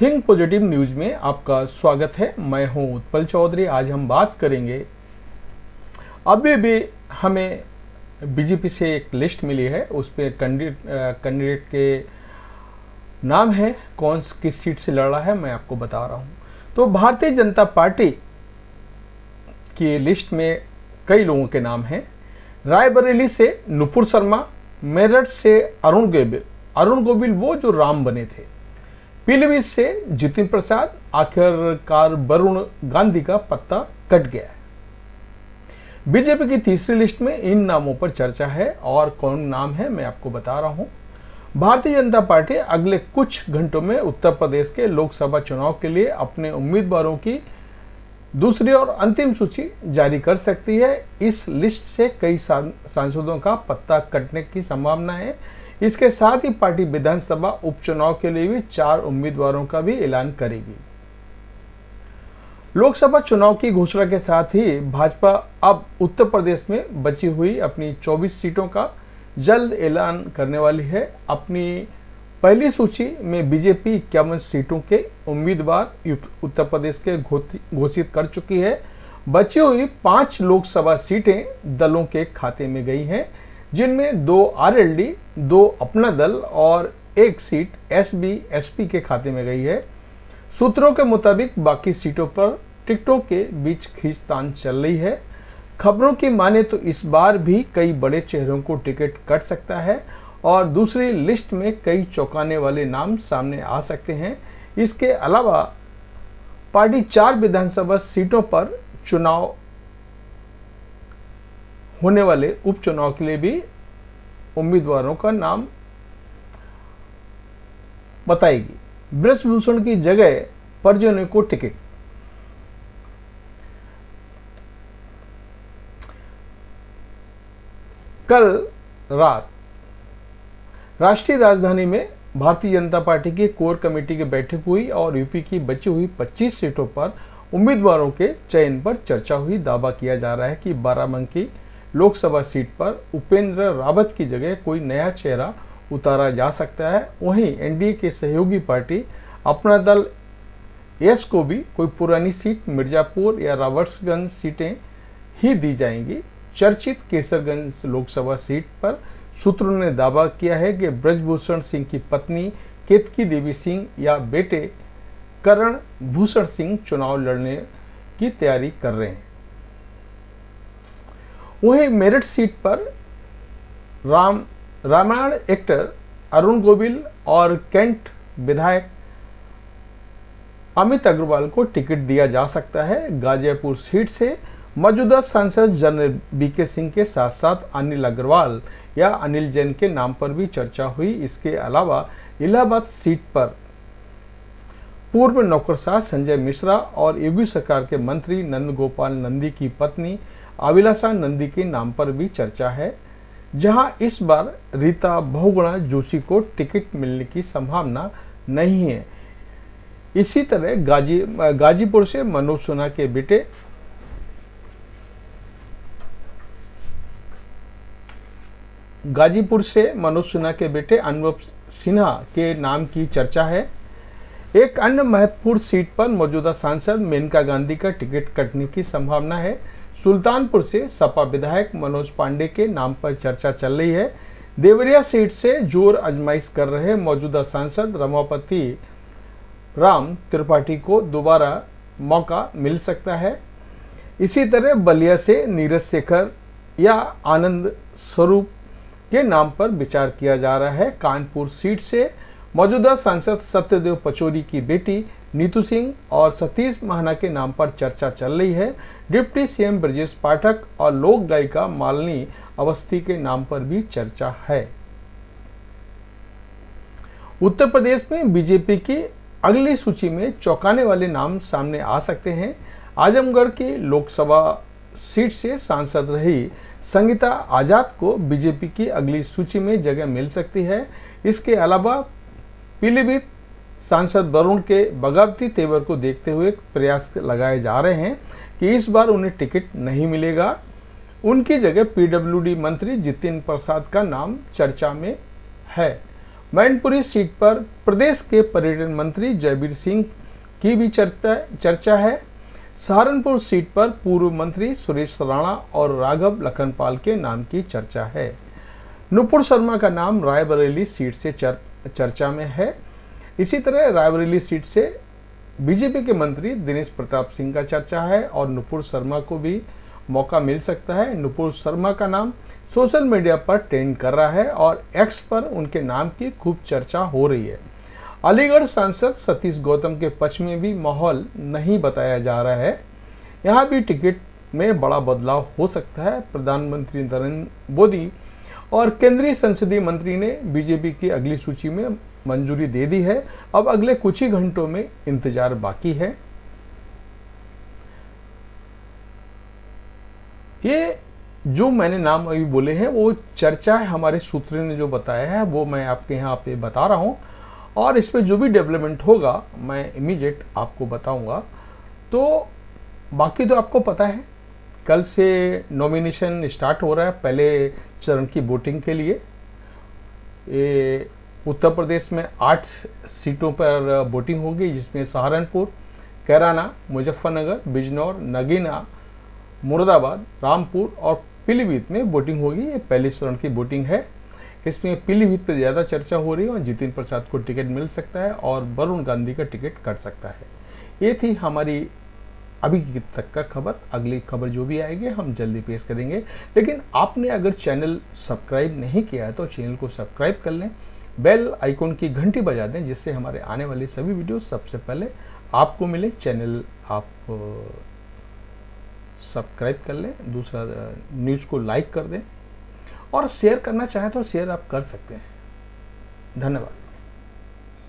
Think positive news में आपका स्वागत है। मैं हूं उत्पल चौधरी। आज हम बात करेंगे, अभी भी हमें बीजेपी से एक लिस्ट मिली है, उस पर कैंडिडेट के नाम है, कौन किस सीट से लड़ रहा है मैं आपको बता रहा हूं। तो भारतीय जनता पार्टी की लिस्ट में कई लोगों के नाम हैं। रायबरेली से नुपुर शर्मा, मेरठ से अरुण गोविल वो जो राम बने थे, पीलीभीत से जितिन प्रसाद। आखिरकार वरुण गांधी का पत्ता कट गया है। बीजेपी की तीसरी लिस्ट में इन नामों पर चर्चा है, और कौन नाम है मैं आपको बता रहा हूं। भारतीय जनता पार्टी अगले कुछ घंटों में उत्तर प्रदेश के लोकसभा चुनाव के लिए अपने उम्मीदवारों की दूसरी और अंतिम सूची जारी कर सकती है। इस लिस्ट से कई सांसदों का पत्ता कटने की संभावना है। इसके साथ ही पार्टी विधानसभा उपचुनाव के लिए भी 4 उम्मीदवारों का भी ऐलान करेगी। लोकसभा चुनाव की घोषणा के साथ ही भाजपा अब उत्तर प्रदेश में बची हुई अपनी 24 सीटों का जल्द ऐलान करने वाली है। अपनी पहली सूची में बीजेपी 51 सीटों के उम्मीदवार उत्तर प्रदेश के घोषित कर चुकी है। बची हुई 5 लोकसभा सीटें दलों के खाते में गई हैं, जिनमें 2 आरएलडी, 2 अपना दल और 1 सीट एसबी-एसपी के खाते में गई है। सूत्रों के मुताबिक बाकी सीटों पर टिकटों के बीच खींचतान चल रही है। खबरों की माने तो इस बार भी कई बड़े चेहरों को टिकट कट सकता है, और दूसरी लिस्ट में कई चौंकाने वाले नाम सामने आ सकते हैं। इसके अलावा पार्टी 4 विधानसभा सीटों पर चुनाव होने वाले उपचुनाव के लिए भी उम्मीदवारों का नाम बताएगी। ब्रजभूषण की जगह परिजनों को टिकट। कल रात राष्ट्रीय राजधानी में भारतीय जनता पार्टी की कोर कमेटी की बैठक हुई, और यूपी की बची हुई 25 सीटों पर उम्मीदवारों के चयन पर चर्चा हुई। दावा किया जा रहा है कि बाराबंकी लोकसभा सीट पर उपेंद्र रावत की जगह कोई नया चेहरा उतारा जा सकता है। वहीं एनडीए के सहयोगी पार्टी अपना दल एस को भी कोई पुरानी सीट मिर्जापुर या रावर्ट्सगंज सीटें ही दी जाएंगी। चर्चित केसरगंज लोकसभा सीट पर सूत्रों ने दावा किया है कि ब्रजभूषण सिंह की पत्नी केतकी देवी सिंह या बेटे करण भूषण सिंह चुनाव लड़ने की तैयारी कर रहे हैं। वहीं मेरठ सीट पर रामायण एक्टर अरुण गोविल और कैंट विधायक अमित अग्रवाल को टिकट दिया जा सकता है। गाजियापुर सीट से मौजूदा सांसद जनरल बीके सिंह के साथ साथ अनिल अग्रवाल या अनिल जैन के नाम पर भी चर्चा हुई। इसके अलावा इलाहाबाद सीट पर पूर्व नौकरशाह संजय मिश्रा और योगी सरकार के मंत्री नंद गोपाल नंदी की पत्नी अभिलाषा नंदी के नाम पर भी चर्चा है, जहां इस बार रीता बहुगुणा जोशी को टिकट मिलने की संभावना नहीं है। इसी तरह गाजीपुर से मनोज सिन्हा के बेटे अनुभव सिन्हा के नाम की चर्चा है। एक अन्य महत्वपूर्ण सीट पर मौजूदा सांसद मेनका गांधी का टिकट कटने की संभावना है। सुल्तानपुर से सपा विधायक मनोज पांडे के नाम पर चर्चा चल रही है। देवरिया सीट से जोर आजमाइश कर रहे मौजूदा सांसद रमापति राम त्रिपाठी को दोबारा मौका मिल सकता है। इसी तरह बलिया से नीरज शेखर या आनंद स्वरूप के नाम पर विचार किया जा रहा है। कानपुर सीट से मौजूदा सांसद सत्यदेव पचौरी की बेटी नीतू सिंह और सतीश महाना के नाम पर चर्चा चल रही है। डिप्टी सीएम ब्रजेश पाठक और लोक गायिका मालिनी अवस्थी के नाम पर भी चर्चा है। उत्तर प्रदेश में बीजेपी की अगली सूची में चौंकाने वाले नाम सामने आ सकते हैं। आजमगढ़ की लोकसभा सीट से सांसद रही संगीता आजाद को बीजेपी की अगली सूची में जगह मिल सकती है। इसके अलावा पीलीभीत सांसद वरुण के बगावती तेवर को देखते हुए प्रयास लगाए जा रहे हैं कि इस बार उन्हें टिकट नहीं मिलेगा। उनकी जगह पीडब्ल्यूडी मंत्री जितिन प्रसाद का नाम चर्चा में है। मैनपुरी सीट पर प्रदेश के पर्यटन मंत्री जयवीर सिंह की भी चर्चा है। सहारनपुर सीट पर पूर्व मंत्री सुरेश राणा और राघव लखनपाल के नाम की चर्चा है। नुपुर शर्मा का नाम रायबरेली सीट से चर्चा में है। इसी तरह रायबरेली सीट से बीजेपी के मंत्री दिनेश प्रताप सिंह का चर्चा है और नुपुर शर्मा को भी मौका मिल सकता है। नुपुर शर्मा का नाम सोशल मीडिया पर ट्रेंड कर रहा है और एक्स पर उनके नाम की खूब चर्चा हो रही है। अलीगढ़ सांसद सतीश गौतम के पक्ष में भी माहौल नहीं बताया जा रहा है। यहाँ भी टिकट में बड़ा बदलाव हो सकता है। प्रधानमंत्री नरेंद्र मोदी और केंद्रीय संसदीय मंत्री ने बीजेपी की अगली सूची में मंजूरी दे दी है। अब अगले कुछ ही घंटों में इंतजार बाकी है। ये जो मैंने नाम अभी बोले हैं वो चर्चा है, हमारे सूत्र ने जो बताया है वो मैं आपके यहाँ पे बता रहा हूँ और इस पे जो भी डेवलपमेंट होगा मैं इमीडिएट आपको बताऊंगा। तो बाकी तो आपको पता है कल से नॉमिनेशन स्टार्ट हो रहा है पहले चरण की वोटिंग के लिए। ये उत्तर प्रदेश में 8 सीटों पर वोटिंग होगी, जिसमें सहारनपुर, कैराना, मुजफ्फरनगर, बिजनौर, नगीना, मुरादाबाद, रामपुर और पीलीभीत में वोटिंग होगी। ये पहले चरण की वोटिंग है। इसमें पीलीभीत पर ज़्यादा चर्चा हो रही है और जितिन प्रसाद को टिकट मिल सकता है और वरुण गांधी का टिकट कट सकता है। ये थी हमारी अभी तक का खबर। अगली खबर जो भी आएगी हम जल्दी पेश करेंगे। लेकिन आपने अगर चैनल सब्सक्राइब नहीं किया है तो चैनल को सब्सक्राइब कर लें, बेल आइकॉन की घंटी बजा दें, जिससे हमारे आने वाली सभी वीडियो सबसे पहले आपको मिले। चैनल आप सब्सक्राइब कर लें, दूसरा न्यूज़ को लाइक कर दें और शेयर करना चाहें तो शेयर आप कर सकते हैं। धन्यवाद।